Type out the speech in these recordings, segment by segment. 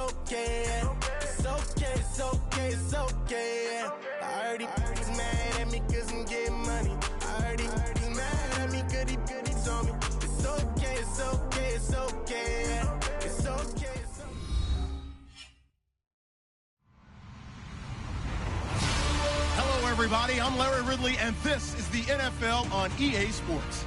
okay. It's okay, it's okay, it's okay. I heard he's mad at me cause I'm getting money. I heard he's mad at me cause he's on me. It's okay, it's okay, it's okay. It's okay, it's okay. Hello, everybody. I'm Larry Ridley, and this is the NFL on EA Sports.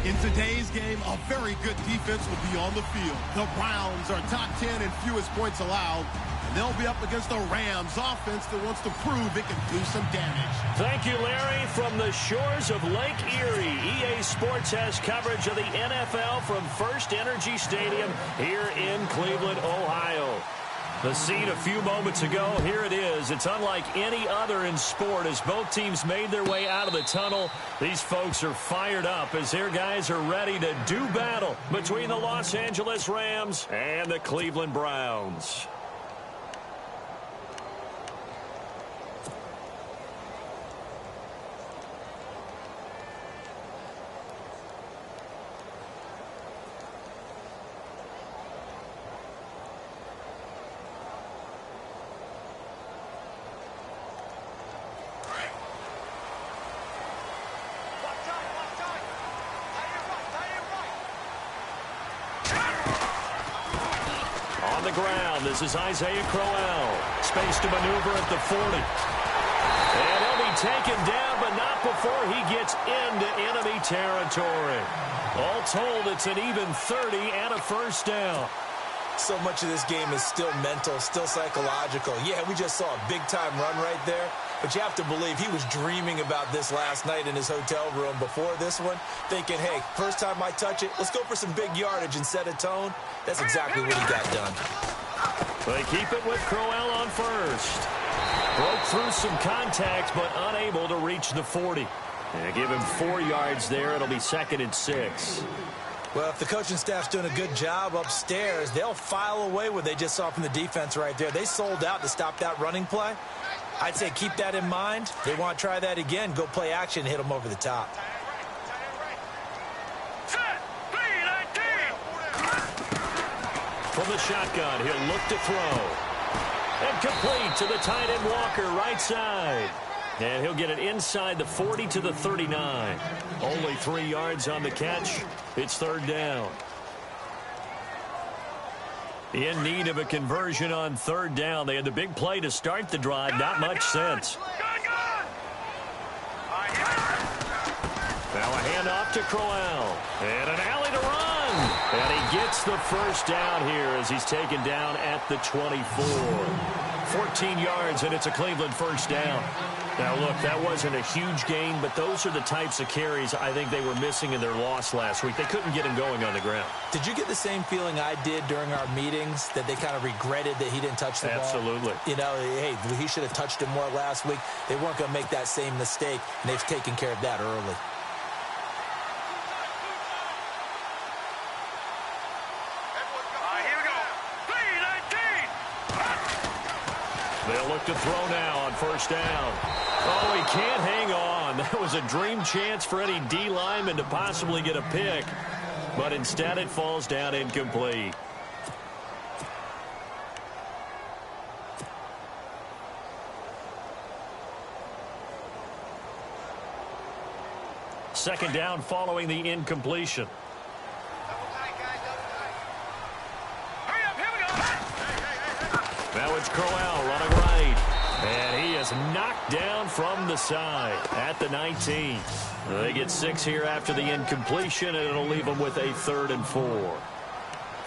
In today's game, a very good defense will be on the field. The Browns are top 10 in fewest points allowed, and they'll be up against the Rams offense that wants to prove it can do some damage. Thank you, Larry. From the shores of Lake Erie, EA Sports has coverage of the NFL from First Energy Stadium here in Cleveland, Ohio. The scene a few moments ago, here it is. It's unlike any other in sport as both teams made their way out of the tunnel. These folks are fired up as their guys are ready to do battle between the Los Angeles Rams and the Cleveland Browns. On the ground, this is Isaiah Crowell. Space to maneuver at the 40. And he'll be taken down, but not before he gets into enemy territory. All told, it's an even 30 and a first down. So much of this game is still mental, still psychological. Yeah, we just saw a big-time run right there, but you have to believe he was dreaming about this last night in his hotel room before this one, thinking, hey, first time I touch it, let's go for some big yardage and set a tone. That's exactly what he got done. They keep it with Crowell on first. Broke through some contact, but unable to reach the 40. And give him 4 yards there. It'll be 2nd and 6. Well, if the coaching staff's doing a good job upstairs, they'll file away what they just saw from the defense right there. They sold out to stop that running play. I'd say keep that in mind. They want to try that again. Go play action, hit them over the top. From the shotgun, he'll look to throw. And complete to the tight end Walker, right side. And he'll get it inside the 40 to the 39. Only 3 yards on the catch. It's 3rd down. In need of a conversion on 3rd down. They had the big play to start the drive. Not much sense. Now a handoff to Crowell. And an alley to run. And he gets the first down here as he's taken down at the 24. 14 yards, and it's a Cleveland first down. Now, look, that wasn't a huge gain, but those are the types of carries I think they were missing in their loss last week. They couldn't get him going on the ground. Did you get the same feeling I did during our meetings, that they kind of regretted that he didn't touch the ball? Absolutely. You know, hey, he should have touched him more last week. They weren't going to make that same mistake, and they've taken care of that early. They'll look to throw now on first down. Oh, he can't hang on. That was a dream chance for any D lineman to possibly get a pick. But instead it falls down incomplete. Second down following the incompletion. Now it's Crowell running right. And he is knocked down from the side at the 19. They get 6 here after the incompletion, and it'll leave them with a 3rd and 4.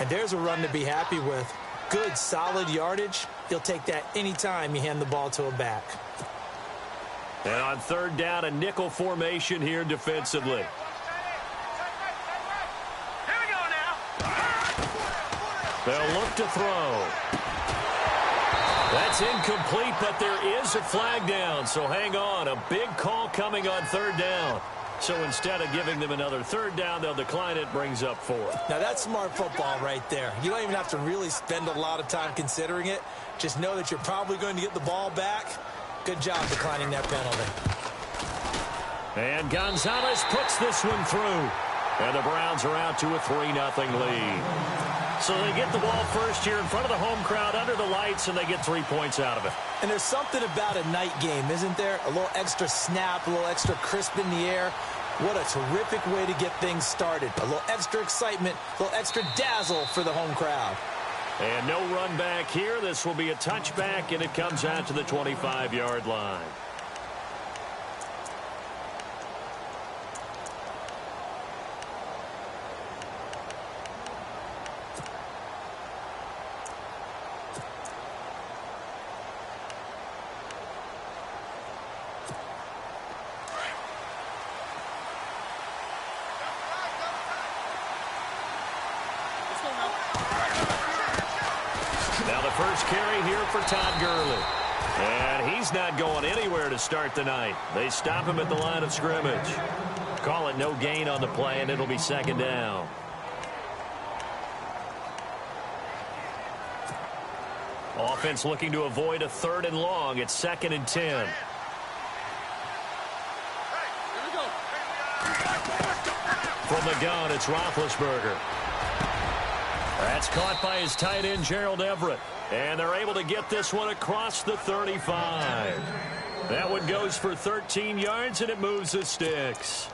And there's a run to be happy with. Good, solid yardage. He'll take that anytime you hand the ball to a back. And on 3rd down, a nickel formation here defensively. They'll look to throw. That's incomplete, but there is a flag down, so hang on. A big call coming on 3rd down. So instead of giving them another 3rd down, they'll decline it, brings up 4. Now, that's smart football right there. You don't even have to really spend a lot of time considering it. Just know that you're probably going to get the ball back. Good job declining that penalty. And Gonzalez puts this one through. And the Browns are out to a 3-0 lead. So they get the ball first here in front of the home crowd under the lights, and they get 3 points out of it. And there's something about a night game, isn't there? A little extra snap, a little extra crisp in the air. What a terrific way to get things started. A little extra excitement, a little extra dazzle for the home crowd. And no run back here. This will be a touchback, and it comes out to the 25-yard line. First carry here for Todd Gurley. And he's not going anywhere to start the night. They stop him at the line of scrimmage. Call it no gain on the play, and it'll be second down. Offense looking to avoid a 3rd and long. It's 2nd and 10. From the gun, it's Roethlisberger. That's caught by his tight end, Gerald Everett. And they're able to get this one across the 35. That one goes for 13 yards, and it moves the sticks.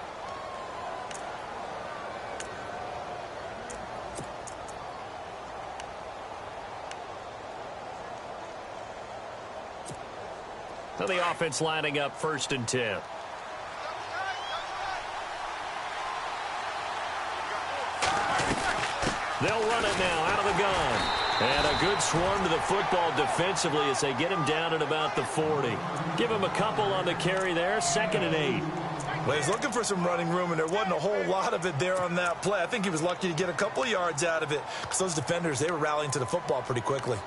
So the offense lining up 1st and 10. They'll run it now out of the gun. And a good swarm to the football defensively as they get him down at about the 40. Give him a couple on the carry there. 2nd and 8. Well, he's looking for some running room, and there wasn't a whole lot of it there on that play. I think he was lucky to get a couple of yards out of it because those defenders, they were rallying to the football pretty quickly.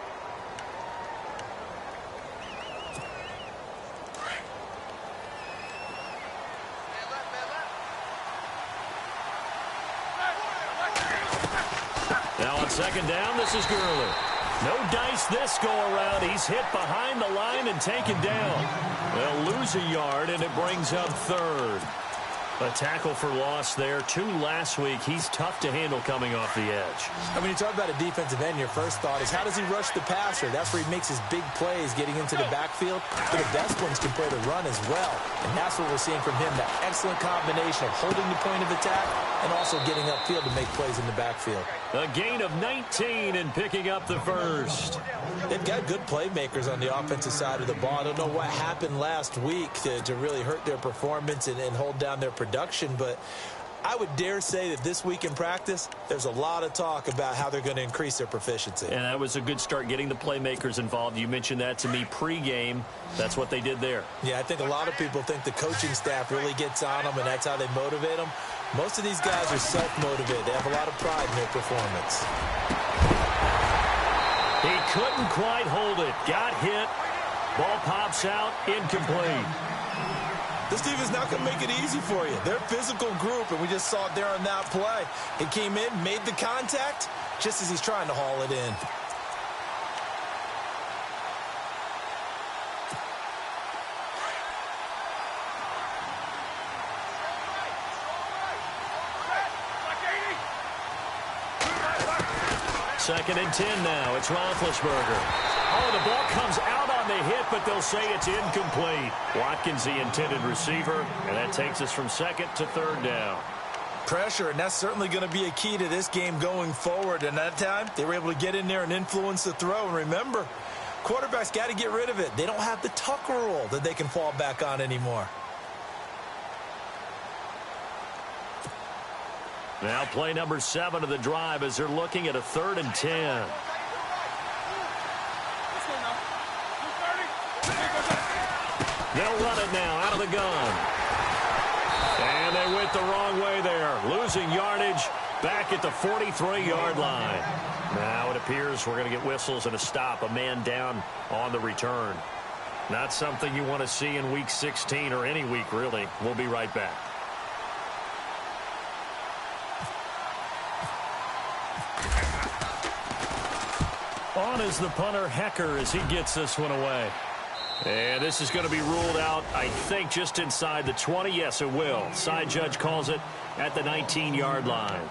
Now on 2nd down, this is Gurley. No dice this go-around. He's hit behind the line and taken down. They'll lose a yard, and it brings up 3rd. A tackle for loss there. 2 last week. He's tough to handle coming off the edge. When you talk about a defensive end, your first thought is, how does he rush the passer? That's where he makes his big plays getting into the backfield. But the best ones can play the run as well. And that's what we're seeing from him, that excellent combination of holding the point of attack and also getting upfield to make plays in the backfield. A gain of 19 and picking up the 1st. They've got good playmakers on the offensive side of the ball. I don't know what happened last week to really hurt their performance and hold down their production, but I would dare say that this week in practice, there's a lot of talk about how they're going to increase their proficiency. And that was a good start getting the playmakers involved. You mentioned that to me pregame. That's what they did there. Yeah, I think a lot of people think the coaching staff really gets on them, and that's how they motivate them. Most of these guys are self-motivated. They have a lot of pride in their performance. He couldn't quite hold it. Got hit. Ball pops out. Incomplete. This team is not going to make it easy for you. They're a physical group, and we just saw it there on that play. He came in, made the contact, just as he's trying to haul it in. Second and 10 now. It's Roethlisberger. Oh, the ball comes out on the hit, but they'll say it's incomplete. Watkins, the intended receiver, and that takes us from 2nd to 3rd down. Pressure, and that's certainly going to be a key to this game going forward. And that time, they were able to get in there and influence the throw. And remember, quarterbacks got to get rid of it. They don't have the Tucker rule that they can fall back on anymore. Now play number 7 of the drive as they're looking at a 3rd and 10. They'll run it now out of the gun. And they went the wrong way there. Losing yardage back at the 43-yard line. Now it appears we're going to get whistles and a stop. A man down on the return. Not something you want to see in Week 16 or any week, really. We'll be right back. On is the punter, Hecker, as he gets this one away. And this is going to be ruled out, I think, just inside the 20. Yes, it will. Side judge calls it at the 19-yard line.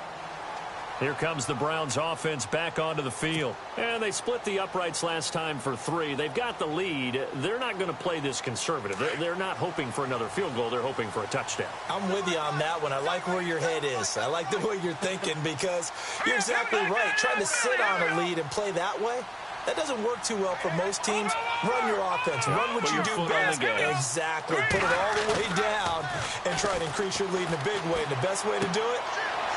Here comes the Browns offense back onto the field. And they split the uprights last time for 3. They've got the lead. They're not going to play this conservative. They're not hoping for another field goal. They're hoping for a touchdown. I'm with you on that one. I like where your head is. I like the way you're thinking because you're exactly right. Trying to sit on a lead and play that way, that doesn't work too well for most teams. Run your offense. Run what you do best. Exactly. Put it all the way down and try to increase your lead in a big way. And the best way to do it,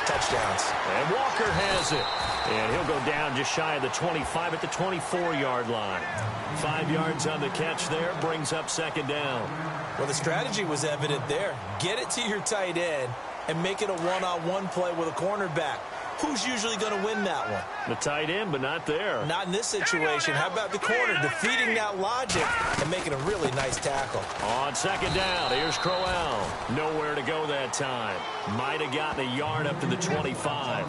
touchdowns. And Walker has it. And he'll go down just shy of the 25 at the 24-yard line. 5 yards on the catch there. Brings up second down. Well, the strategy was evident there. Get it to your tight end and make it a one-on-one play with a cornerback. Who's usually going to win that one? The tight end, but not there. Not in this situation. How about the corner defeating that logic and making a really nice tackle? On second down, here's Crowell. Nowhere to go that time. Might have gotten a yard up to the 25.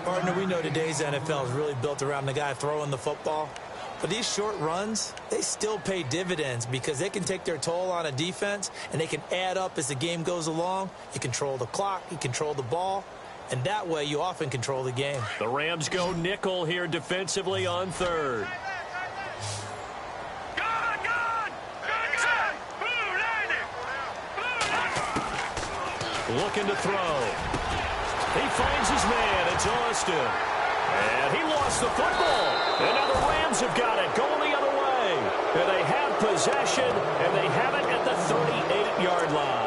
Partner, we know today's NFL is really built around the guy throwing the football. But these short runs, they still pay dividends because they can take their toll on a defense and they can add up as the game goes along. You control the clock, you control the ball. And that way, you often control the game. The Rams go nickel here defensively on third. Looking to throw. He finds his man. It's Austin. And he lost the football. And now the Rams have got it. Going the other way. And they have possession, and they have it at the 38-yard line.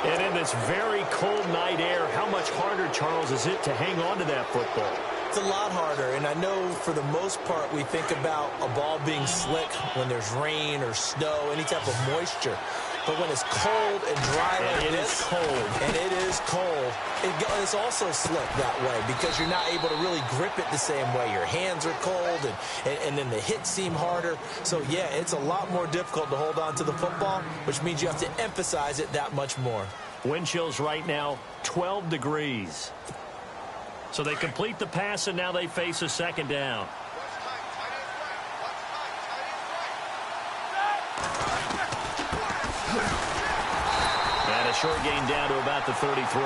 And in this very cold night air, how much harder, Charles, is it to hang on to that football? It's a lot harder, and I know for the most part we think about a ball being slick when there's rain or snow, any type of moisture. But when it's cold and dry like this, and it is cold, it's also slick that way because you're not able to really grip it the same way. Your hands are cold, and then the hits seem harder. So, yeah, it's a lot more difficult to hold on to the football, which means you have to emphasize it that much more. Wind chills right now, 12 degrees. So they complete the pass, and now they face a second down. And a short gain down to about the 33.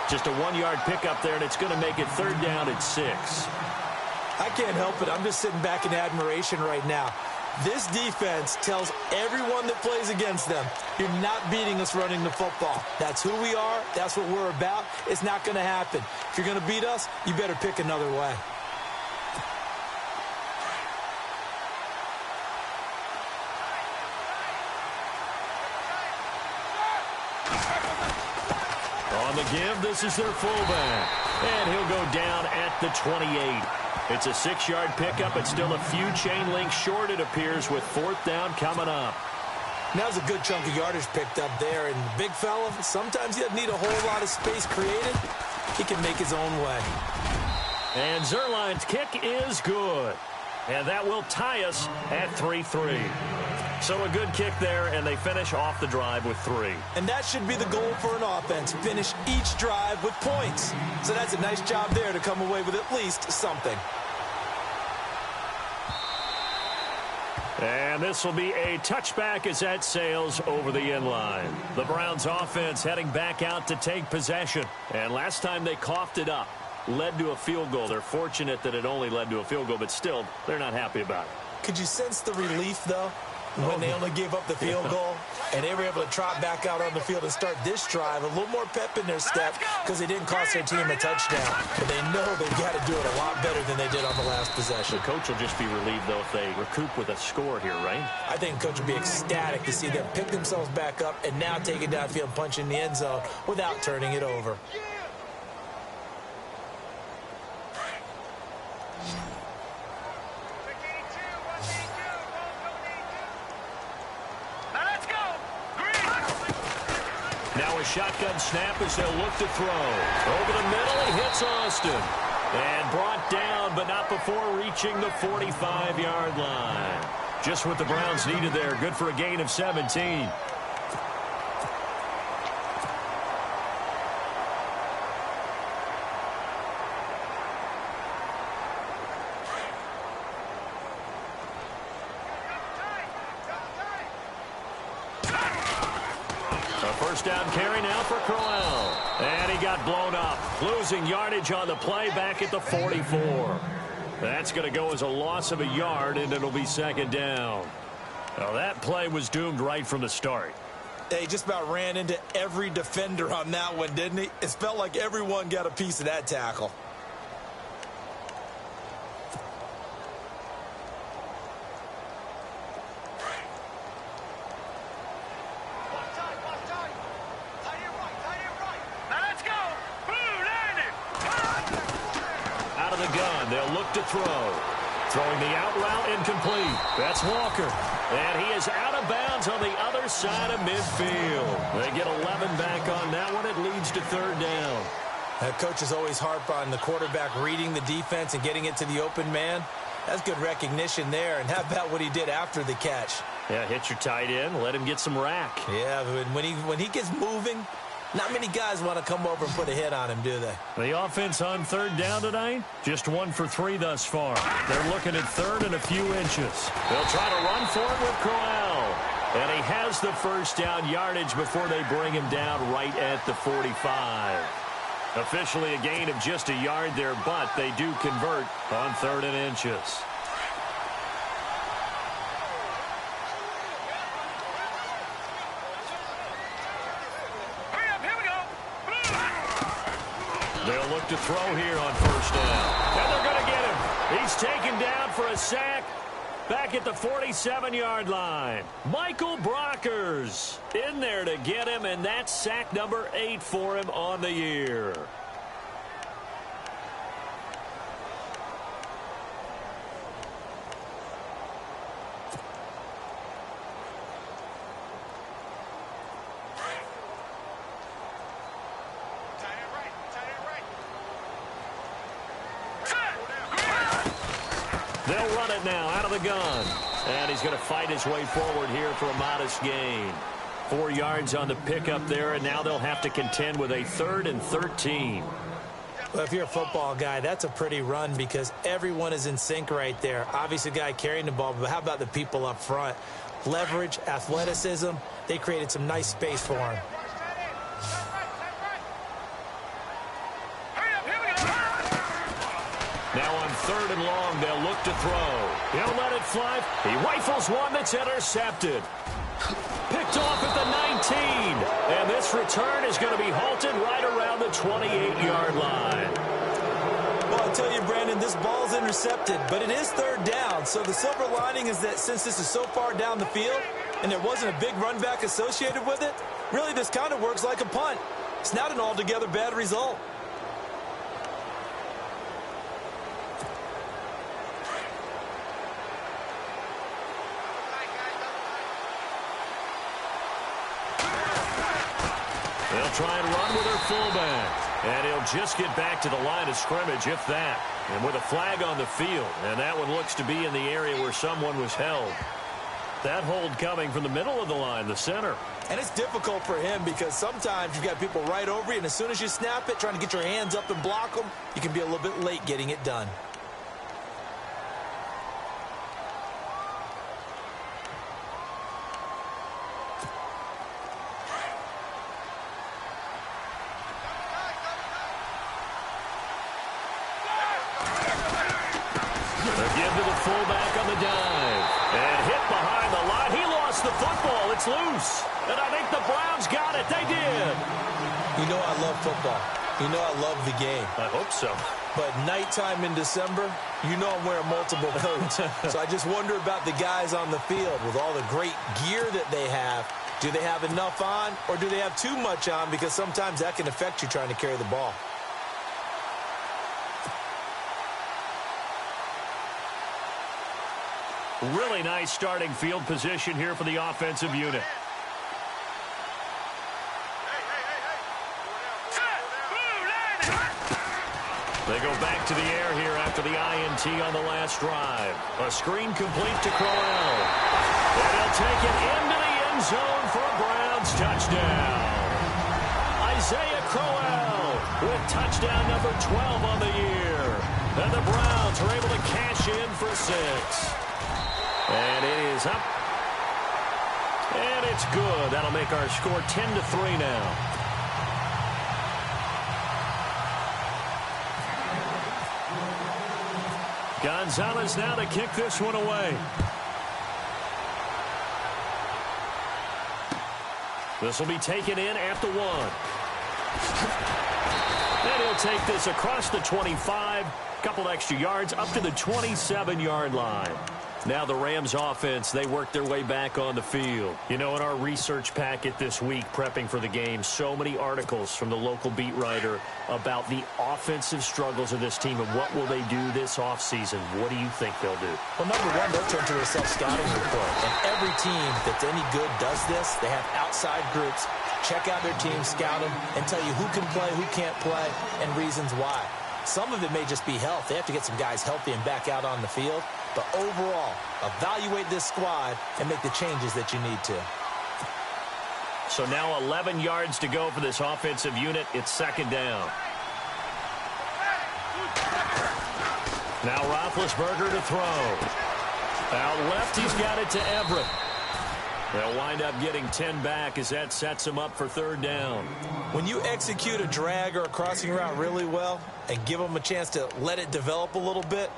Just a 1-yard pickup there, and it's going to make it third down at 6. I can't help it. I'm just sitting back in admiration right now. This defense tells everyone that plays against them, you're not beating us running the football. That's who we are. That's what we're about. It's not going to happen. If you're going to beat us, you better pick another way. On the give, this is their fullback. And he'll go down at the 28. It's a 6-yard pickup. It's still a few chain links short, it appears, with fourth down coming up. Now's a good chunk of yardage picked up there. And the big fella, sometimes he doesn't need a whole lot of space created. He can make his own way. And Zerline's kick is good. And that will tie us at 3-3. So a good kick there, and they finish off the drive with 3. And that should be the goal for an offense, finish each drive with points. So that's a nice job there to come away with at least something. And this will be a touchback as that sails over the end line. The Browns offense heading back out to take possession. And last time they coughed it up, led to a field goal. They're fortunate that it only led to a field goal, but still, they're not happy about it. Could you sense the relief, though, when they only gave up the field goal and they were able to trot back out on the field and start this drive? A little more pep in their step because they didn't cost their team a touchdown. But they know they've got to do it a lot better than they did on the last possession. The coach will just be relieved, though, if they recoup with a score here, right? I think the coach will be ecstatic to see them pick themselves back up and now take it downfield and punch in the end zone without turning it over. Now a shotgun snap as they'll look to throw. Over the middle, he hits Austin. And brought down, but not before reaching the 45-yard line. Just what the Browns needed there. Good for a gain of 17. First down carry now for Crowell. And he got blown up. Losing yardage on the play back at the 44. That's going to go as a loss of a yard, and it'll be second down. Well, that play was doomed right from the start. He just about ran into every defender on that one, didn't he? It felt like everyone got a piece of that tackle. Out of the gun, they'll look to throw. Throwing the out route incomplete. That's Walker. And he is out of bounds on the other side of midfield. They get 11 back on that one. It leads to third down. Coaches always harp on the quarterback reading the defense and getting it to the open man. That's good recognition there. And how about what he did after the catch? Yeah, hit your tight end. Let him get some rack. Yeah, but when he gets moving, not many guys want to come over and put a hit on him, do they? The offense on third down tonight, just 1 for 3 thus far. They're looking at third and a few inches. They'll try to run for it with Crowell. And he has the first down yardage before they bring him down right at the 45. Officially a gain of just a yard there, but they do convert on third and inches. They'll look to throw here on first down. And they're going to get him. He's taken down for a sack back at the 47-yard line. Michael Brockers in there to get him, and that's sack number 8 for him on the year. They'll run it now out of the gun. And he's going to fight his way forward here for a modest gain. 4 yards on the pickup there, and now they'll have to contend with a 3rd and 13. Well, if you're a football guy, that's a pretty run because everyone is in sync right there. Obviously, the guy carrying the ball, but how about the people up front? Leverage, athleticism, they created some nice space for him. Now on 3rd and long, they'll look to throw. He'll let it fly. He rifles one that's intercepted. Picked off at the 19. And this return is going to be halted right around the 28-yard line. Well, I'll tell you, Brandon, this ball's intercepted, but it is 3rd down. So the silver lining is that since this is so far down the field and there wasn't a big run back associated with it, really this kind of works like a punt. It's not an altogether bad result. They'll try and run with their fullback. And he'll just get back to the line of scrimmage, if that. And with a flag on the field. And that one looks to be in the area where someone was held. That hold coming from the middle of the line, the center. And it's difficult for him because sometimes you've got people right over you, and as soon as you snap it, trying to get your hands up and block them, you can be a little bit late getting it done. Fullback on the dive. And hit behind the line. He lost the football. It's loose. And I think the Browns got it. They did. You know I love football. You know I love the game. I hope so. But nighttime in December, you know I'm wearing multiple coats. So I just wonder about the guys on the field with all the great gear that they have. Do they have enough on or do they have too much on? Because sometimes that can affect you trying to carry the ball. Really nice starting field position here for the offensive unit. They go back to the air here after the INT on the last drive. A screen complete to Crowell. And he'll take it into the end zone for a Browns touchdown. Isaiah Crowell with touchdown number 12 on the year. And the Browns are able to cash in for 6. And it is up. And it's good. That'll make our score 10-3 now. Gonzalez now to kick this one away. This will be taken in at the 1. And he'll take this across the 25. Couple extra yards up to the 27-yard line. Now the Rams offense, they work their way back on the field. You know, in our research packet this week, prepping for the game, so many articles from the local beat writer about the offensive struggles of this team and what will they do this offseason. What do you think they'll do? Well, number one, they'll turn to a self-scouting report. And every team that's any good does this. They have outside groups, check out their team, scout them, and tell you who can play, who can't play, and reasons why. Some of it may just be health. They have to get some guys healthy and back out on the field. But overall, evaluate this squad and make the changes that you need to. So now 11 yards to go for this offensive unit. It's second down. Now Roethlisberger to throw. Out left, he's got it to Everett. They'll wind up getting 10 back as that sets them up for third down. When you execute a drag or a crossing route really well and give them a chance to let it develop a little bit,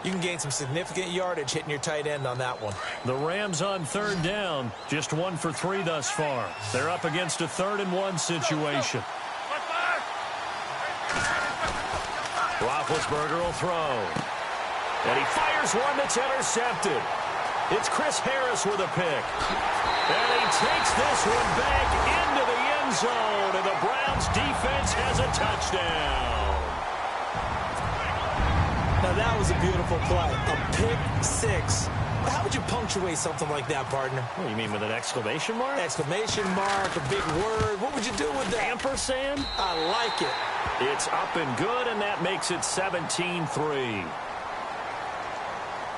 you can gain some significant yardage hitting your tight end on that one. The Rams on third down, just 1 for 3 thus far. They're up against a 3rd-and-1 situation. Roethlisberger will throw. And he fires one that's intercepted. It's Chris Harris with a pick. And he takes this one back into the end zone, and the Browns defense has a touchdown. Now, that was a beautiful play. A pick six. How would you punctuate something like that, partner? What do you mean, with an exclamation mark? Exclamation mark, a big word. What would you do with that? Ampersand? I like it. It's up and good, and that makes it 17-3.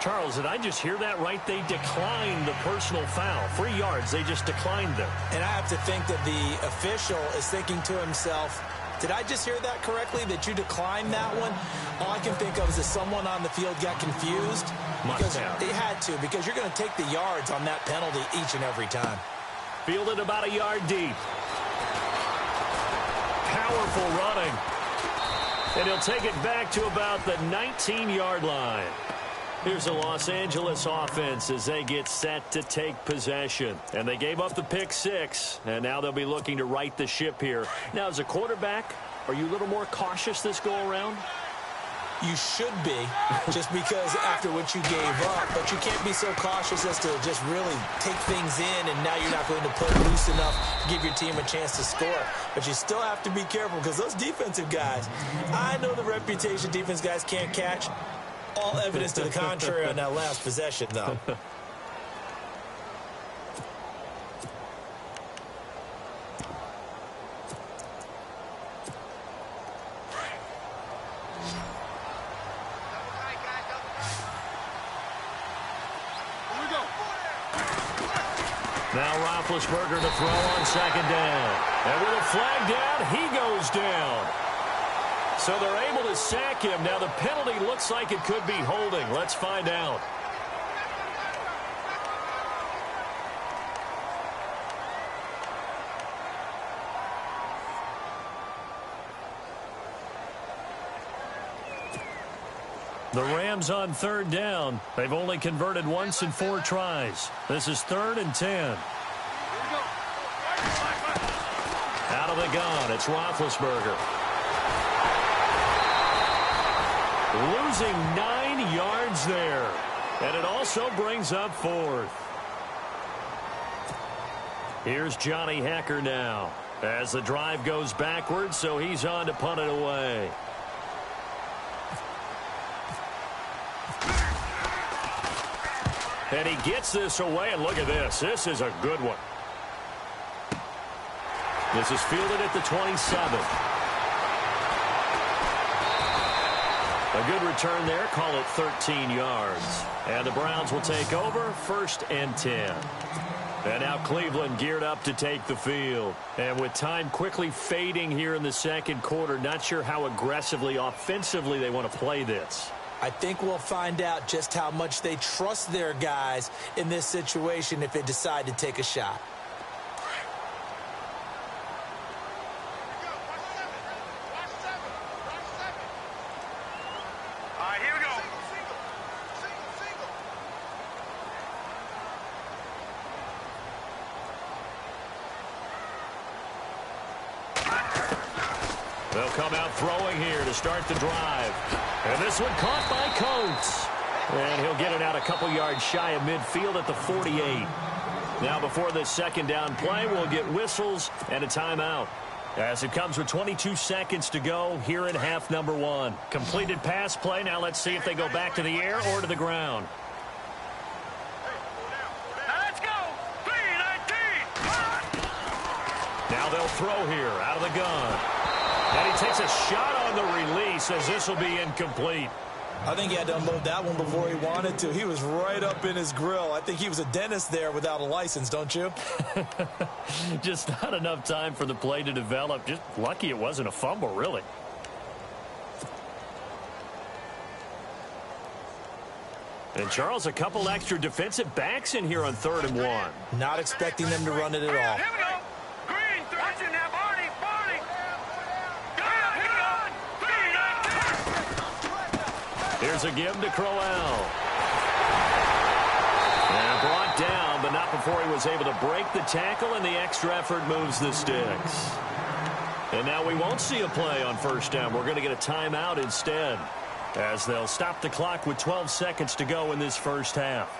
Charles, did I just hear that right? They declined the personal foul. 3 yards, they just declined them. And I have to think that the official is thinking to himself, did I just hear that correctly, that you declined that one? All I can think of is that someone on the field got confused. Because they had to, because you're going to take the yards on that penalty each and every time. Fielded about a yard deep. Powerful running. And he'll take it back to about the 19-yard line. Here's the Los Angeles offense as they get set to take possession. And they gave up the pick six, and now they'll be looking to right the ship here. Now, as a quarterback, are you a little more cautious this go-around? You should be, just because after what you gave up. But you can't be so cautious as to just really take things in, and now you're not going to put loose enough to give your team a chance to score. But you still have to be careful, because those defensive guys, I know the reputation defense guys can't catch. All evidence to the contrary on that last possession, though. Now Roethlisberger to throw on second down. And with a flag down, he goes down. So they're able to sack him. Now the penalty looks like it could be holding. Let's find out. The Rams on third down. They've only converted once in 4 tries. This is 3rd and 10. Out of the gun, it's Roethlisberger. Losing 9 yards there. And it also brings up 4th. Here's Johnny Hekker now. As the drive goes backwards, so he's on to punt it away. And he gets this away, and look at this. This is a good one. This is fielded at the 27. A good return there. Call it 13 yards. And the Browns will take over, 1st and 10. And now Cleveland geared up to take the field. And with time quickly fading here in the second quarter, not sure how aggressively, offensively they want to play this. I think we'll find out just how much they trust their guys in this situation if they decide to take a shot. All right, here we go. They'll come out throwing here to start the drive. And this one caught by Coates. And he'll get it out a couple yards shy of midfield at the 48. Now before this second down play, we'll get whistles and a timeout. As it comes with 22 seconds to go here in half number 1. Completed pass play. Now let's see if they go back to the air or to the ground. Let's go. 3-19. Now they'll throw here out of the gun. And he takes a shot on the release as this will be incomplete. I think he had to unload that one before he wanted to. He was right up in his grill. I think he was a dentist there without a license, don't you? Just not enough time for the play to develop. Just lucky it wasn't a fumble, really. And, Charles, a couple extra defensive backs in here on 3rd and 1. Not expecting them to run it at all. Here we go. Green, watching now, Barney. Here's a give to Crowell. And brought down, but not before he was able to break the tackle, and the extra effort moves the sticks. And now we won't see a play on first down. We're going to get a timeout instead, as they'll stop the clock with 12 seconds to go in this first half.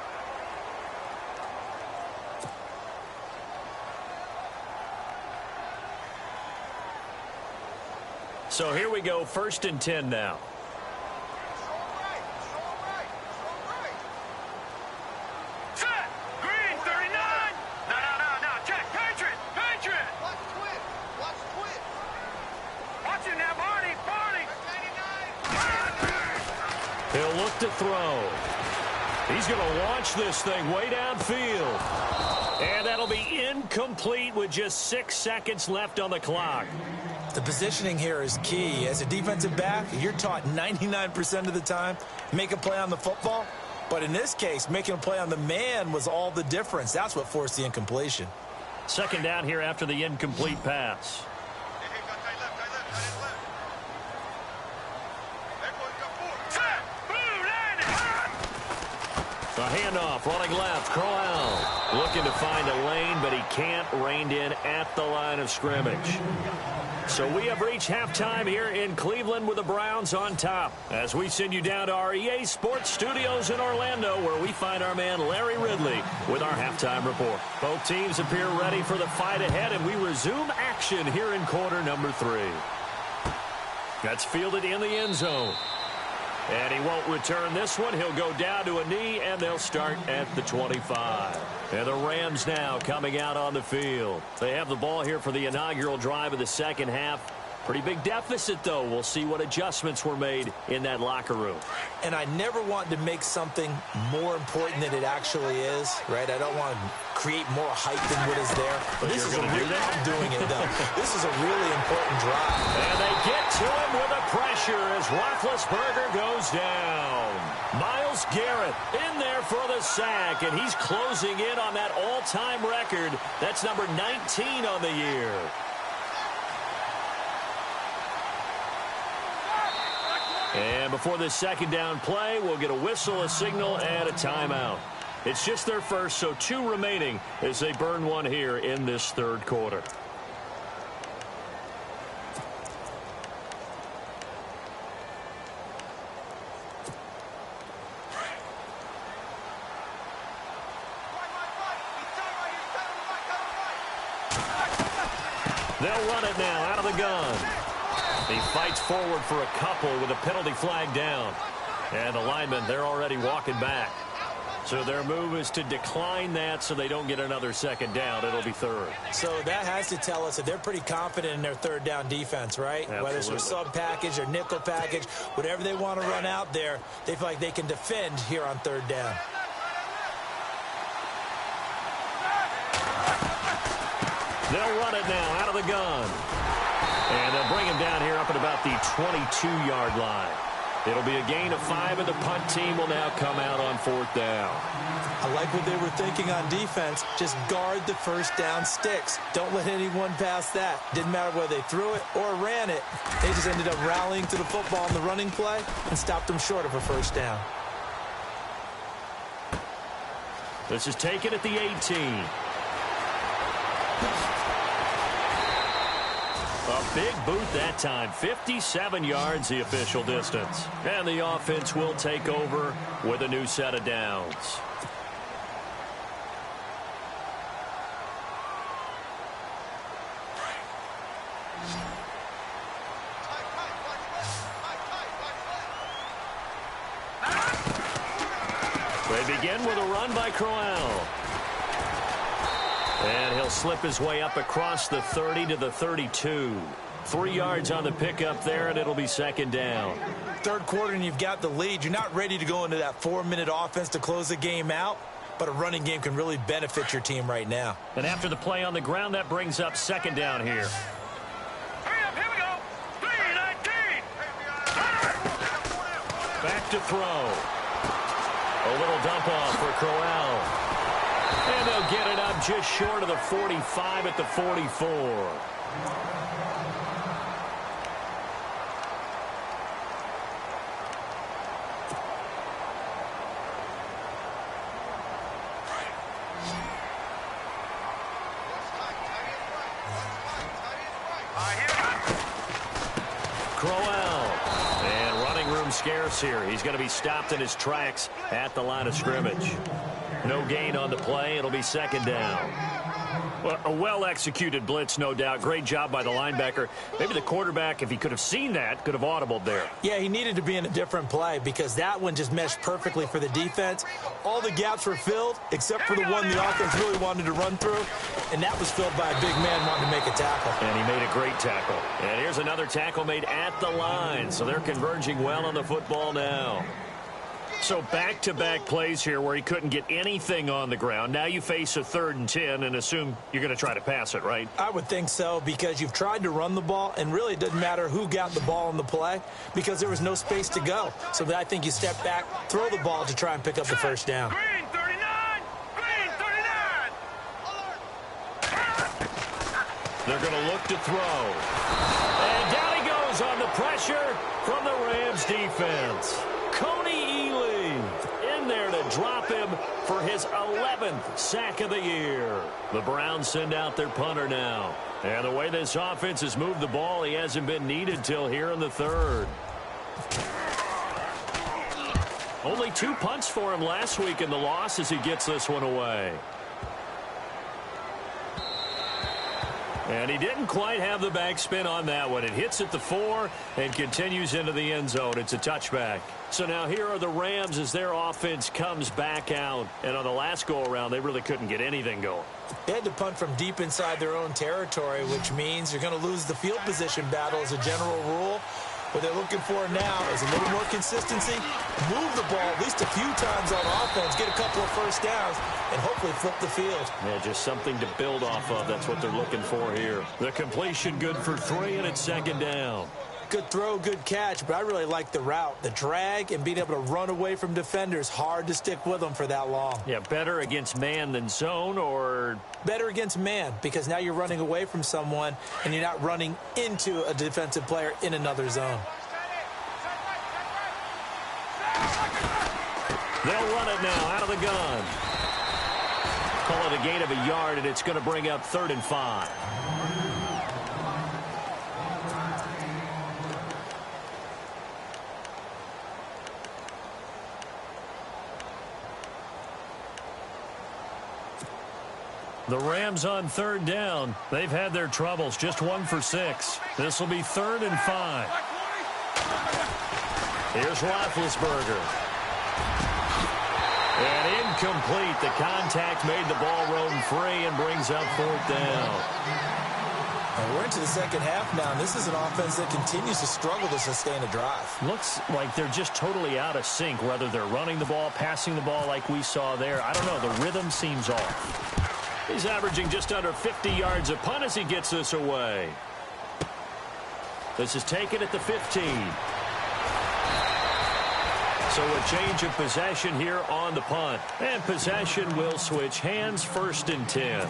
So here we go, 1st and 10 now. He'll look to throw. He's going to launch this thing way downfield. And that'll be incomplete with just 6 seconds left on the clock. The positioning here is key. As a defensive back, you're taught 99% of the time, make a play on the football. But in this case, making a play on the man was all the difference. That's what forced the incompletion. Second down here after the incomplete pass. A handoff, running left, Crowell looking to find a lane, but he can't, reined in at the line of scrimmage. So we have reached halftime here in Cleveland with the Browns on top, as we send you down to our EA Sports Studios in Orlando, where we find our man Larry Ridley with our halftime report. Both teams appear ready for the fight ahead, and we resume action here in quarter number 3. That's fielded in the end zone. And he won't return this one. He'll go down to a knee, and they'll start at the 25. And the Rams now coming out on the field. They have the ball here for the inaugural drive of the second half. Pretty big deficit, though. We'll see what adjustments were made in that locker room. And I never want to make something more important than it actually is, right? I don't want to create more hype than what is there. But this is a really, I'm doing it, though. This is a really important drive. And they get to him with a pressure as Roethlisberger goes down. Myles Garrett in there for the sack, and he's closing in on that all-time record. That's number 19 on the year. And before this second down play, we'll get a whistle, a signal, and a timeout. It's just their first, so 2 remaining as they burn one here in this third quarter. They'll run it now out of the gun. He fights forward for a couple with a penalty flag down. And the linemen, they're already walking back. So their move is to decline that so they don't get another second down. It'll be third. So that has to tell us that they're pretty confident in their third down defense, right? Absolutely. Whether it's a sub package or nickel package, whatever they want to run out there, they feel like they can defend here on third down. They'll run it now out of the gun. And they'll bring him down here up at about the 22-yard line. It'll be a gain of 5, and the punt team will now come out on 4th down. I like what they were thinking on defense. Just guard the first down sticks. Don't let anyone pass that. Didn't matter whether they threw it or ran it. They just ended up rallying to the football in the running play and stopped them short of a first down. This is taken at the 18. A big boot that time. 57 yards the official distance. And the offense will take over with a new set of downs. They begin with a run by Crowell. And he'll slip his way up across the 30 to the 32. 3 yards on the pickup there, and it'll be second down. Third quarter, and you've got the lead. You're not ready to go into that 4-minute offense to close the game out, but a running game can really benefit your team right now. And after the play on the ground, that brings up second down here. Hurry up, here we go. 3-19. Back to throw. A little dump off for Crowell. And they'll get it up just short of the 45 at the 44. Crowell. And running room scarce here. He's going to be stopped in his tracks at the line of scrimmage. No gain on the play. It'll be second down. Well, a well-executed blitz, no doubt. Great job by the linebacker. Maybe the quarterback, if he could have seen that, could have audibled there. Yeah, he needed to be in a different play because that one just meshed perfectly for the defense. All the gaps were filled except for the one the offense really wanted to run through, and that was filled by a big man wanting to make a tackle. And he made a great tackle. And here's another tackle made at the line, so they're converging well on the football now. So back-to-back plays here where he couldn't get anything on the ground. Now you face a 3rd and 10 and assume you're going to try to pass it, right? I would think so because you've tried to run the ball, and really it doesn't matter who got the ball on the play because there was no space to go. So I think you step back, throw the ball to try and pick up the first down. Green 39. Green 39. They're going to look to throw. And down he goes on the pressure from the Rams defense. Coney Ely in there to drop him for his 11th sack of the year. The Browns send out their punter now. And the way this offense has moved the ball, he hasn't been needed till here in the 3rd. Only 2 punts for him last week in the loss as he gets this one away. And he didn't quite have the backspin on that one. It hits at the 4 and continues into the end zone. It's a touchback. So now here are the Rams as their offense comes back out. And on the last go-around, they really couldn't get anything going. They had to punt from deep inside their own territory, which means you're going to lose the field position battle as a general rule. What they're looking for now is a little more consistency, move the ball at least a few times on offense, get a couple of first downs, and hopefully flip the field. Yeah, just something to build off of. That's what they're looking for here. The completion good for 3, and it's second down. Good throw, good catch, but I really like the route. The drag and being able to run away from defenders, hard to stick with them for that long. Yeah, better against man than zone, or? Better against man, because now you're running away from someone and you're not running into a defensive player in another zone. They'll run it now out of the gun. Call it a gain of a yard, and it's going to bring up 3rd and 5. The Rams on 3rd down. They've had their troubles. Just 1 for 6. This will be 3rd and 5. Here's Roethlisberger. And incomplete. The contact made the ball roam free and brings up 4th down. And we're into the second half now, and this is an offense that continues to struggle to sustain a drive. Looks like they're just totally out of sync, whether they're running the ball, passing the ball like we saw there. I don't know. The rhythm seems off. He's averaging just under 50 yards a punt as he gets this away. This is taken at the 15. So a change of possession here on the punt. And possession will switch hands, 1st and 10.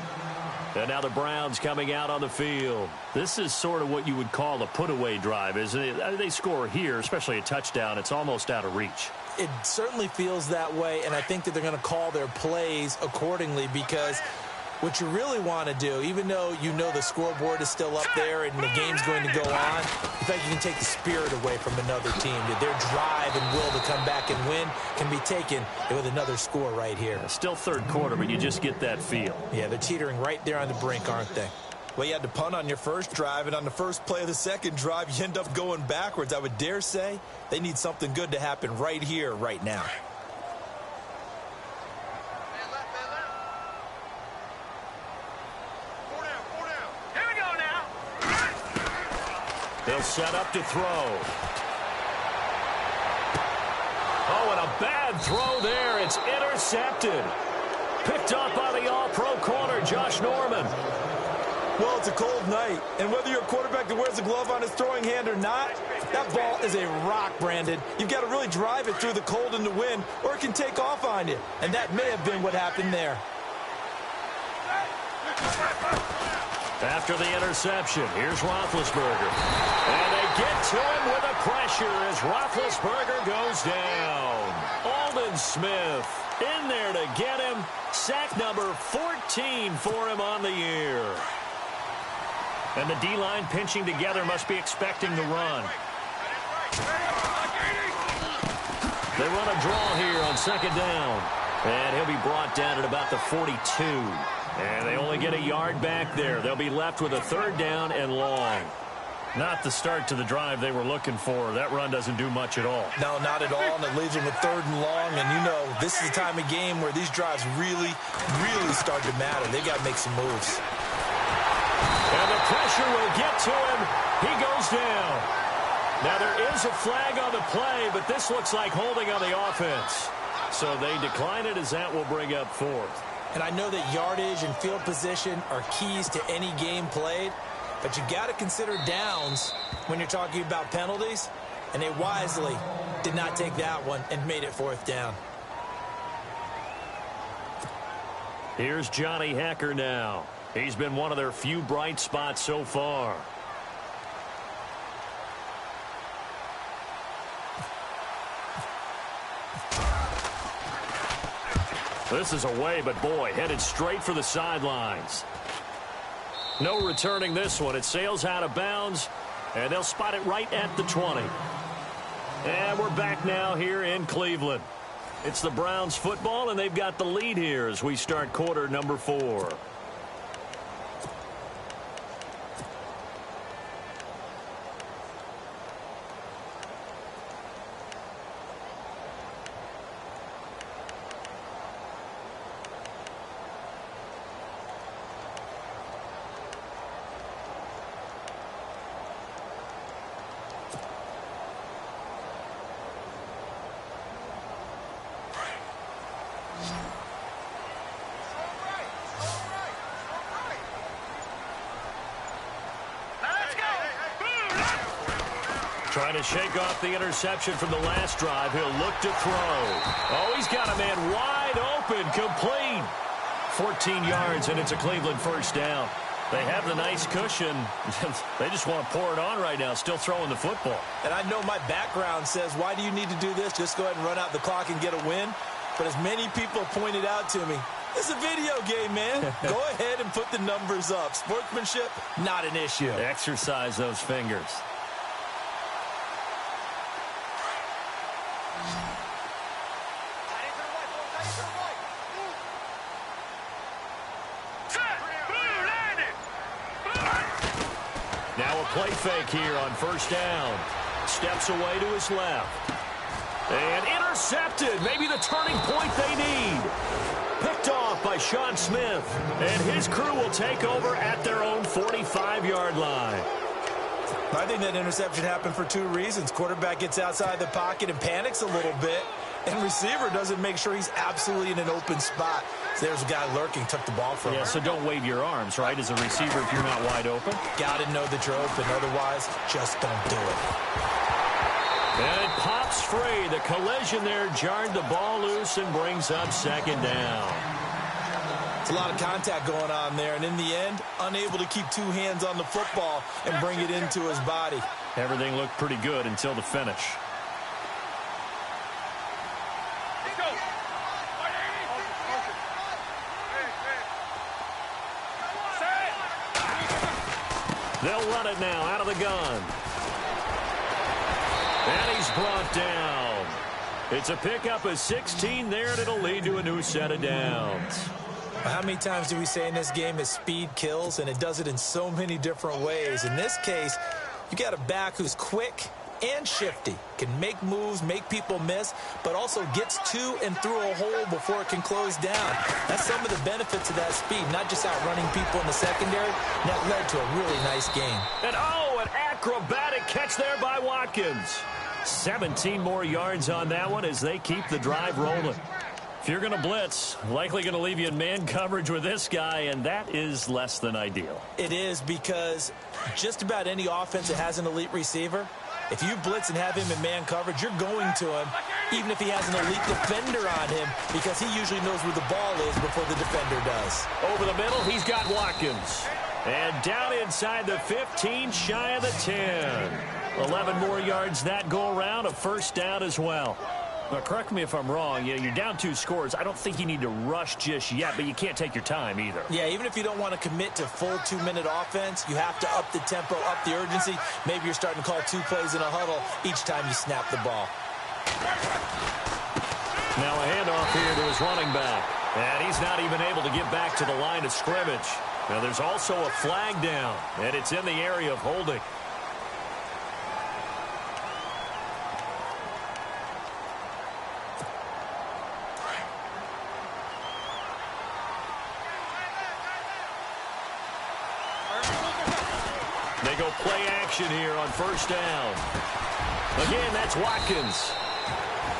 And now the Browns coming out on the field. This is sort of what you would call a put-away drive, isn't it? They score here, especially a touchdown. It's almost out of reach. It certainly feels that way, and I think that they're going to call their plays accordingly because What you really want to do, even though you know the scoreboard is still up there and the game's going to go on, in fact, you can take the spirit away from another team. Their drive and will to come back and win can be taken with another score right here. Still third quarter, but you just get that feel. Yeah, they're teetering right there on the brink, aren't they? Well, you had to punt on your first drive, and on the first play of the second drive, you end up going backwards. I would dare say they need something good to happen right here, right now. They'll set up to throw. Oh, and a bad throw there. It's intercepted. Picked up by the all-pro corner, Josh Norman. Well, it's a cold night, and whether you're a quarterback that wears a glove on his throwing hand or not, that ball is a rock, Brandon. You've got to really drive it through the cold and the wind, or it can take off on you. And that may have been what happened there. After the interception, here's Roethlisberger. And they get to him with a pressure as Roethlisberger goes down. Aldon Smith in there to get him. Sack number 14 for him on the year. And the D-line pinching together must be expecting the run. They run a draw here on second down. And he'll be brought down at about the 42. And they only get a yard back there. They'll be left with a third down and long. Not the start to the drive they were looking for. That run doesn't do much at all. No, not at all, and it leaves them with third and long. And you know, this is the time of game where these drives really, really start to matter. They've got to make some moves. And the pressure will get to him. He goes down. Now, there is a flag on the play, but this looks like holding on the offense. So they decline it as that will bring up fourth. And I know that yardage and field position are keys to any game played, but you got to consider downs when you're talking about penalties, and they wisely did not take that one and made it fourth down. Here's Johnny Hekker now. He's been one of their few bright spots so far. This is away, but boy, headed straight for the sidelines. No returning this one. It sails out of bounds, and they'll spot it right at the 20. And we're back now here in Cleveland. It's the Browns football, and they've got the lead here as we start quarter number 4. Trying to shake off the interception from the last drive. He'll look to throw. Oh, he's got a man wide open, complete. 14 yards, and it's a Cleveland first down. They have the nice cushion. They just want to pour it on right now, still throwing the football. And I know my background says, why do you need to do this? Just go ahead and run out the clock and get a win. But as many people pointed out to me, it's a video game, man. Go ahead and put the numbers up. Sportsmanship, not an issue. Exercise those fingers. Now a play fake here on first down. Steps away to his left. And intercepted. Maybe the turning point they need. Picked off by Sean Smith. And his crew will take over at their own 45-yard line. I think that interception happened for two reasons. Quarterback gets outside the pocket and panics a little bit. And receiver doesn't make sure he's absolutely in an open spot. So there's a guy lurking, took the ball from him. Yeah, so don't wave your arms, right, as a receiver if you're not wide open. Got to know that you're open. Otherwise, just don't do it. And it pops free. The collision there jarred the ball loose and brings up second down. It's a lot of contact going on there. And in the end, unable to keep two hands on the football and bring it into his body. Everything looked pretty good until the finish. They'll run it now out of the gun. And he's brought down. It's a pickup of 16 there, and it'll lead to a new set of downs. How many times do we say in this game is speed kills, and it does it in so many different ways. In this case, you got a back who's quick and shifty, can make moves, make people miss, but also gets to and through a hole before it can close down. That's some of the benefits of that speed, not just outrunning people in the secondary. That led to a really nice game. And an acrobatic catch there by Watkins. 17 more yards on that one as they keep the drive rolling. If you're going to blitz, likely going to leave you in man coverage with this guy, and that is less than ideal. It is, because just about any offense that has an elite receiver, if you blitz and have him in man coverage, you're going to him, even if he has an elite defender on him, because he usually knows where the ball is before the defender does. Over the middle, he's got Watkins. And down inside the 15, shy of the 10. 11 more yards that go around, a first down as well. Now, correct me if I'm wrong. You're down 2 scores. I don't think you need to rush just yet, but you can't take your time either. Yeah, even if you don't want to commit to full 2-minute offense, you have to up the tempo, up the urgency. Maybe you're starting to call 2 plays in a huddle each time you snap the ball. Now a handoff here to his running back. And he's not even able to get back to the line of scrimmage. Now there's also a flag down, and it's in the area of holding. They go play action here on first down. Again, that's Watkins.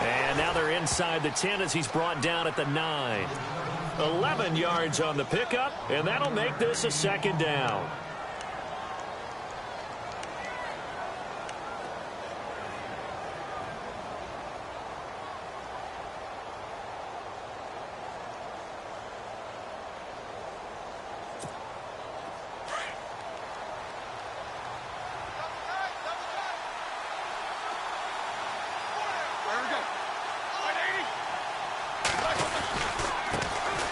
And now they're inside the 10 as he's brought down at the 9. 11 yards on the pickup, and that'll make this a second down.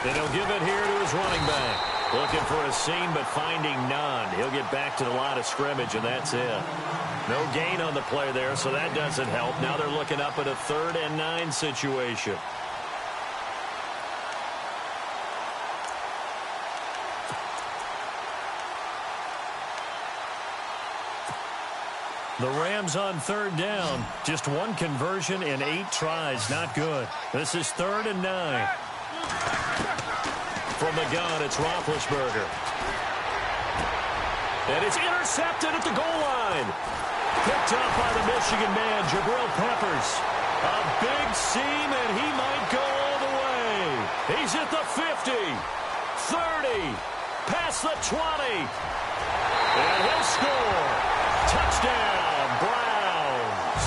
And he'll give it here to his running back. Looking for a seam, but finding none. He'll get back to the line of scrimmage, and that's it. No gain on the play there, so that doesn't help. Now they're looking up at a 3rd and 9 situation. The Rams on 3rd down. Just 1 conversion in 8 tries. Not good. This is 3rd and 9. From the gun, it's Roethlisberger. And it's intercepted at the goal line. Picked up by the Michigan man, Jabril Peppers. A big seam, and he might go all the way. He's at the 50, 30, past the 20. And he'll score. Touchdown, Browns.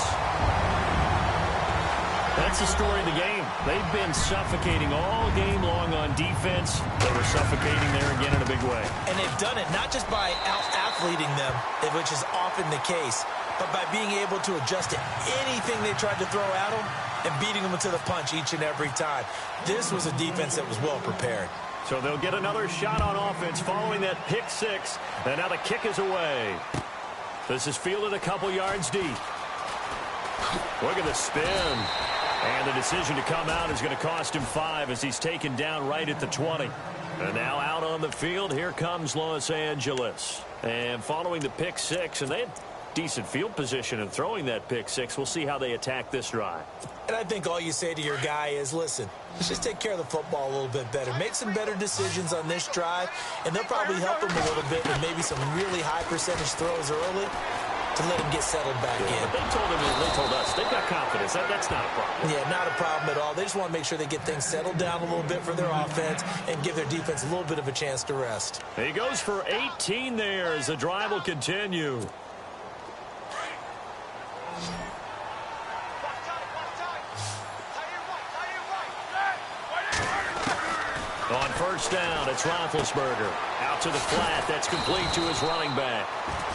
That's the story of the game. They've been suffocating all game long on defense. They were suffocating there again in a big way. And they've done it not just by out-athleting them, which is often the case, but by being able to adjust to anything they tried to throw at them and beating them to the punch each and every time. This was a defense that was well prepared. So they'll get another shot on offense following that pick 6. And now the kick is away. This is fielded a couple yards deep. Look at the spin. And the decision to come out is going to cost him 5 as he's taken down right at the 20. And now out on the field, here comes Los Angeles. And following the pick 6, and they had decent field position in throwing that pick 6. We'll see how they attack this drive. And I think all you say to your guy is, listen, let's just take care of the football a little bit better. Make some better decisions on this drive, and they'll probably help him a little bit with maybe some really high percentage throws early to let him get settled back in. But they told us they've got confidence. That's not a problem. Yeah, not a problem at all. They just want to make sure they get things settled down a little bit for their offense and give their defense a little bit of a chance to rest. He goes for 18 there as the drive will continue. On first down, it's Roethlisberger. Out to the flat. That's complete to his running back.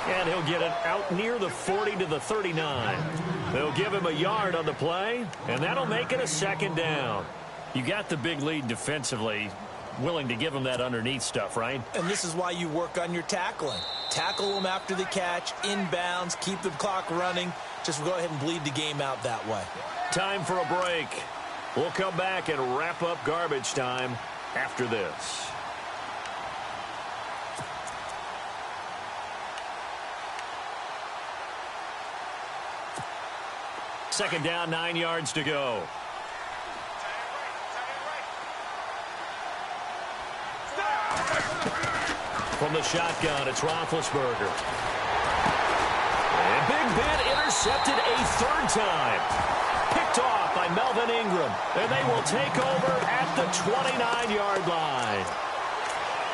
And he'll get it out near the 40 to the 39. They'll give him a yard on the play, and that'll make it a second down. You got the big lead defensively. willing to give him that underneath stuff, right? And this is why you work on your tackling. Tackle them after the catch, inbounds, keep the clock running. Just go ahead and bleed the game out that way. Time for a break. We'll come back and wrap up garbage time after this. Second down, 9 yards to go. From the shotgun, it's Roethlisberger. And Big Ben intercepted a third time. Picked off by Melvin Ingram. And they will take over at the 29-yard line.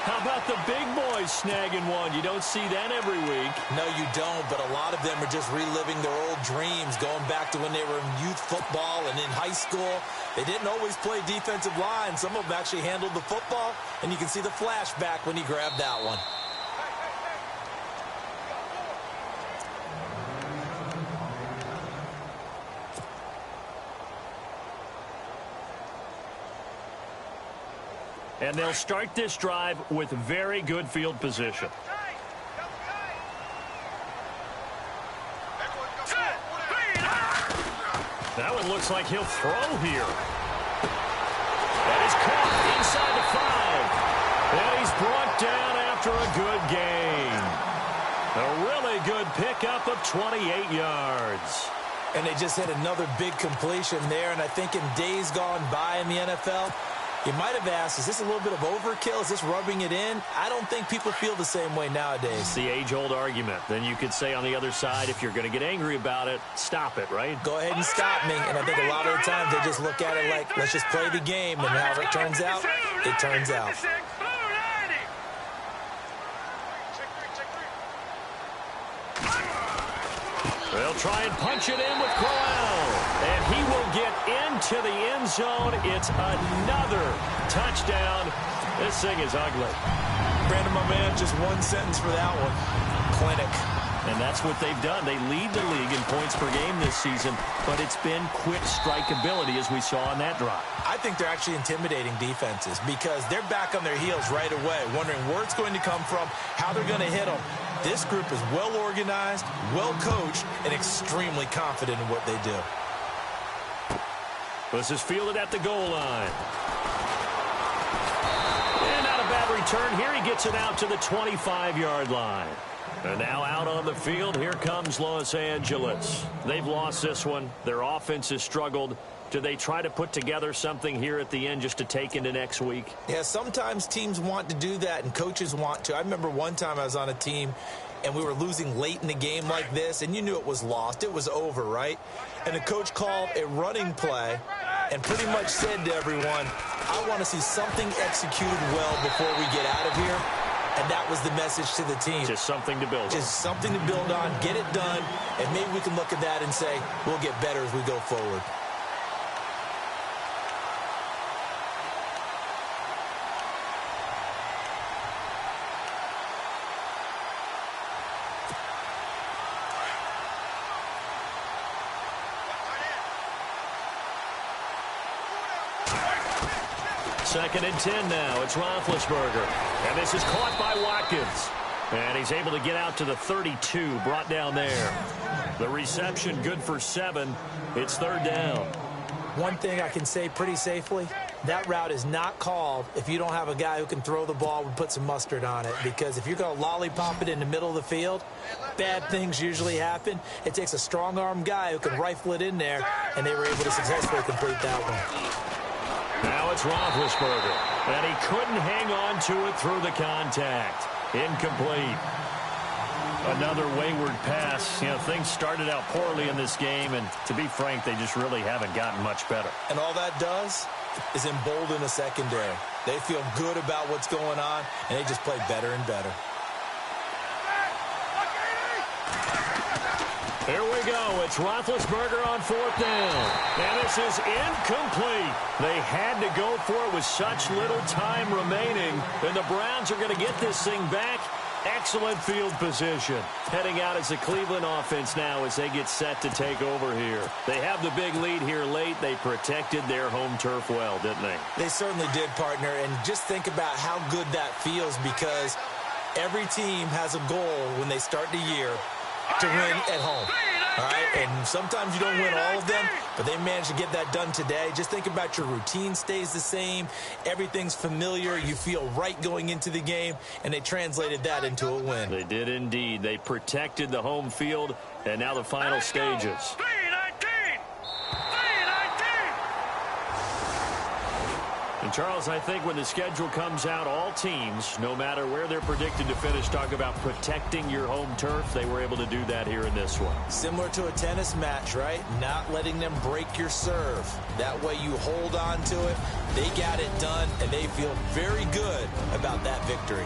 How about the big boys snagging one? You don't see that every week. No, you don't, but a lot of them are just reliving their old dreams, going back to when they were in youth football and in high school. They didn't always play defensive line. Some of them actually handled the football, and you can see the flashback when he grabbed that one. And they'll start this drive with very good field position. That one looks like he'll throw here. That is caught inside the 5. And he's brought down after a good gain. A really good pickup of 28 yards. And they just had another big completion there. And I think in days gone by in the NFL, you might have asked, is this a little bit of overkill? Is this rubbing it in? I don't think people feel the same way nowadays. It's the age-old argument. Then you could say on the other side, if you're going to get angry about it, stop it, right? Go ahead and stop me. And I think a lot of the times they just look at it like, let's just play the game. And however it turns out, it turns out. They'll try and punch it in with Crowell. And he will get into the end zone. It's another touchdown. This thing is ugly. Brandon, my man, just one sentence for that one. Clinic. And that's what they've done. They lead the league in points per game this season, but it's been quick strikeability as we saw on that drive. I think they're actually intimidating defenses because they're back on their heels right away, wondering where it's going to come from, how they're going to hit them. This group is well organized, well coached, and extremely confident in what they do. This is fielded at the goal line. And not a bad return here. He gets it out to the 25-yard line. And now out on the field, here comes Los Angeles. They've lost this one. Their offense has struggled. Do they try to put together something here at the end just to take into next week? Yeah, sometimes teams want to do that and coaches want to. I remember one time I was on a team and we were losing late in the game like this, and you knew it was lost. It was over, right? And the coach called a running play and pretty much said to everyone, I want to see something executed well before we get out of here. And that was the message to the team. Just something to build on. Just something to build on, get it done, and maybe we can look at that and say, we'll get better as we go forward. Second and 10 now. It's Roethlisberger. And this is caught by Watkins. And he's able to get out to the 32, brought down there. The reception good for 7. It's third down. One thing I can say pretty safely, that route is not called if you don't have a guy who can throw the ball and put some mustard on it. Because if you're going to lollipop it in the middle of the field, bad things usually happen. It takes a strong-arm guy who can rifle it in there, and they were able to successfully complete that one. Now it's Roethlisberger, and he couldn't hang on to it through the contact. Incomplete. Another wayward pass. You know, things started out poorly in this game, and to be frank, they just really haven't gotten much better. And all that does is embolden the secondary. They feel good about what's going on, and they just play better and better. Here we go. It's Roethlisberger on fourth down. And this is incomplete. They had to go for it with such little time remaining. And the Browns are going to get this thing back Excellent field position. Heading out as the Cleveland offense now as they get set to take over here. They have the big lead here late. They protected their home turf well, didn't they? They certainly did, partner. And just think about how good that feels, because every team has a goal when they start the year to win at home. All right, and sometimes you don't win all of them, but they managed to get that done today. Just think about your routine stays the same. Everything's familiar. You feel right going into the game, and they translated that into a win. They did indeed. They protected the home field, and now the final stages. And Charles, I think when the schedule comes out, all teams, no matter where they're predicted to finish, talk about protecting your home turf. They were able to do that here in this one. Similar to a tennis match, right? Not letting them break your serve. That way you hold on to it. They got it done, and they feel very good about that victory.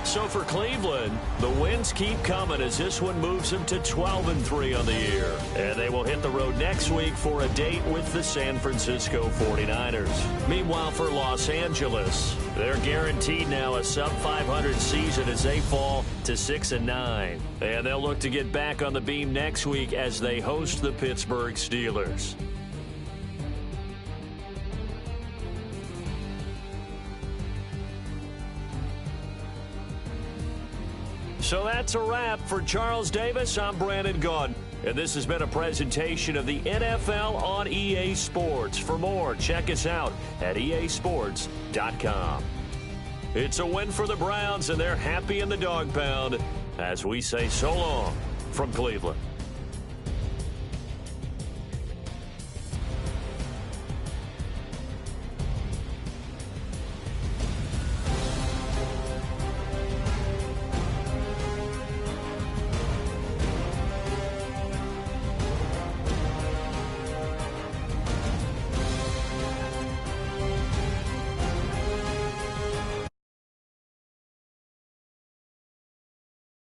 So for Cleveland, the wins keep coming as this one moves them to 12-3 on the year. And they will hit the road next week for a date with the San Francisco 49ers. Meanwhile, for Los Angeles, they're guaranteed now a sub-500 season as they fall to 6-9. And they'll look to get back on the beam next week as they host the Pittsburgh Steelers. So that's a wrap. For Charles Davis, I'm Brandon Gaudin. And this has been a presentation of the NFL on EA Sports. For more, check us out at easports.com. It's a win for the Browns, and they're happy in the dog pound as we say so long from Cleveland.